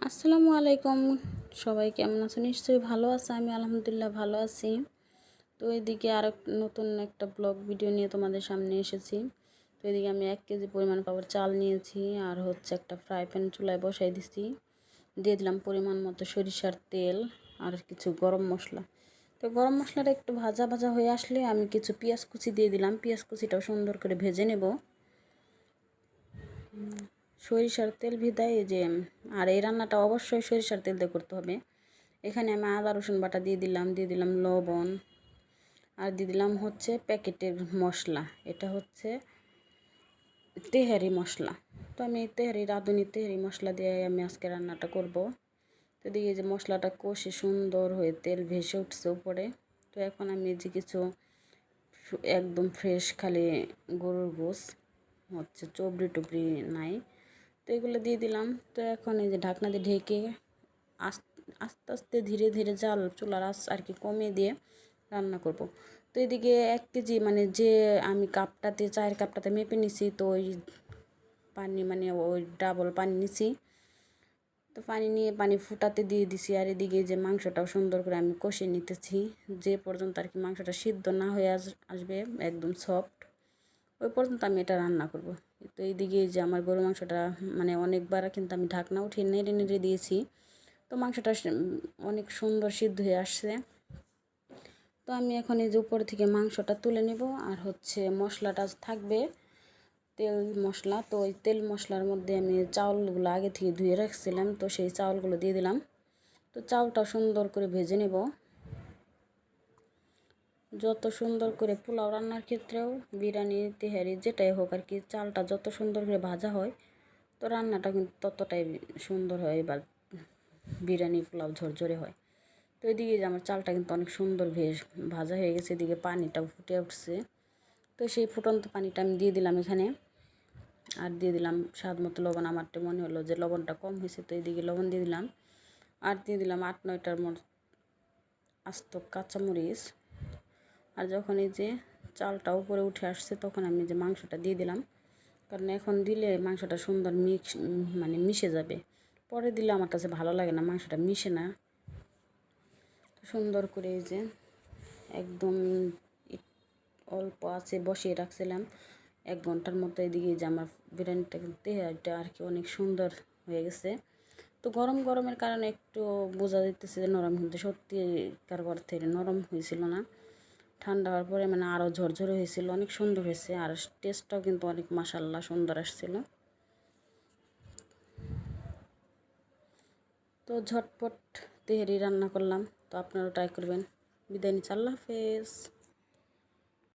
আসসালামু আলাইকুম। সবাই কেমন আছো? নিশ্চয়ই ভালো আছে। আমি আলহামদুলিল্লাহ ভালো আছি। তো এদিকে আর নতুন একটা ব্লগ ভিডিও নিয়ে তোমাদের সামনে এসেছি। তো এদিকে আমি 1 কেজি পরিমাণ পাউডার চাল নিয়েছি, আর হচ্ছে একটা ফ্রাই প্যান চুলায় বসাই দিছি। দিয়ে দিলাম পরিমাণ মতো সরিষার তেল আর কিছু গরম মশলা। তো গরম মশলাটা একটু ভাজা ভাজা হয়ে আসলে আমি কিছু পেঁয়াজ কুচি দিয়ে দিলাম। পেঁয়াজ কুচিটাও সুন্দর করে ভেজে নেব। সরিষার তেল ভিদায় আর এই রান্নাটা অবশ্যই সরিষার তেল দিয়ে করতে হবে। এখানে আমি আদা রসুন বাটা দিয়ে দিলাম লবণ, আর দিয়ে দিলাম হচ্ছে প্যাকেটের মশলা। এটা হচ্ছে তেহারি মশলা। তো আমি রাঁধুনি তেহারি মশলা দিয়ে আমি আজকে রান্নাটা করব। তো দিয়ে যে মশলাটা কষে সুন্দর হয়ে তেল ভেসে উঠছে উপরে। তো এখন আমি যে কিছু একদম ফ্রেশ খালি গরুর গোশ হচ্ছে, চবড়ি টবড়ি নাই, তো এগুলো দিয়ে দিলাম। তো এখন এই যে ঢাকনা দিয়ে ঢেকে আস্তে আস্তে ধীরে ধীরে জাল চুলার আঁচ আর কি কমিয়ে দিয়ে রান্না করব। তো এদিকে 1 কেজি যে আমি চায়ের কাপটাতে মেপে নিছি, তো ওই পানি ওই ডাবল পানি নিছি। তো পানি নিয়ে পানি ফুটাতে দিয়ে দিছি। আর এদিকে যে মাংসটাও সুন্দর করে আমি কষে নিতেছি, যে পর্যন্ত আর কি মাংসটা সিদ্ধ না হয়ে আসবে একদম সফট, ওই পর্যন্ত আমি এটা রান্না করব। তো এইদিকে যে আমার গরু মাংসটা অনেকবার কিন্তু আমি ঢাকনা উঠিয়ে নেড়ে নেড়ে দিয়েছি। তো মাংসটা অনেক সুন্দর সিদ্ধ হয়ে আসছে। তো আমি এখন এই যে উপর থেকে মাংসটা তুলে নেব। আর হচ্ছে মশলাটা থাকবে তেল মশলা। তো ওই তেল মশলার মধ্যে আমি চাউলগুলো আগে থেকে ধুয়ে রাখছিলাম, তো সেই চাউলগুলো দিয়ে দিলাম। তো চাউলটা সুন্দর করে ভেজে নেব। যত সুন্দর করে পোলাও রান্নার ক্ষেত্রেও বিরিয়ানি তেহারি যেটাই হোক আর কি, চালটা যত সুন্দর করে ভাজা হয় তো রান্নাটা কিন্তু ততটাই সুন্দর হয় বা বিরিয়ানি পোলাও ঝরঝরে হয়। তো এদিকে যে আমার চালটা কিন্তু অনেক সুন্দর ভাজা হয়ে গেছে, এদিকে পানিটাও ফুটে উঠছে। তো সেই ফুটন্ত পানিটা আমি দিয়ে দিলাম এখানে, আর দিয়ে দিলাম স্বাদ মতো লবণ। আমারটা মনে হলো যে লবণটা কম হয়েছে, তো এইদিকে লবণ দিয়ে দিলাম। আর দিয়ে দিলাম 8-9টার আস্ত কাঁচামরিচ। আর যখন এই যে চালটা উপরে উঠে আসছে তখন আমি যে মাংসটা দিয়ে দিলাম, কারণ এখন দিলে মাংসটা সুন্দর মিশে যাবে। পরে দিলে আমার কাছে ভালো লাগে না, মাংসটা মিশে না। সুন্দর করে এই যে একদম অল্প আছে বসিয়ে রাখছিলাম 1 ঘন্টার মতো। এদিকে যে আমার বিরিয়ানিটা কিন্তু এটা আর কি অনেক সুন্দর হয়ে গেছে। তো গরমের কারণে একটু বোঝা যাইতেছে যে নরম, কিন্তু সত্যিকার অর্থে নরম হয়েছিল না। ঠান্ডা হওয়ার পরে আরও ঝরঝরে হয়েছিল, অনেক সুন্দর হয়েছে। আর টেস্টটাও কিন্তু অনেক মাশাআল্লাহ সুন্দর আসছিল। তো ঝটপট তেহারি রান্না করলাম, তো আপনারাও ট্রাই করবেন। বিদায় নিচ্ছি, আল্লাহ হাফেজ।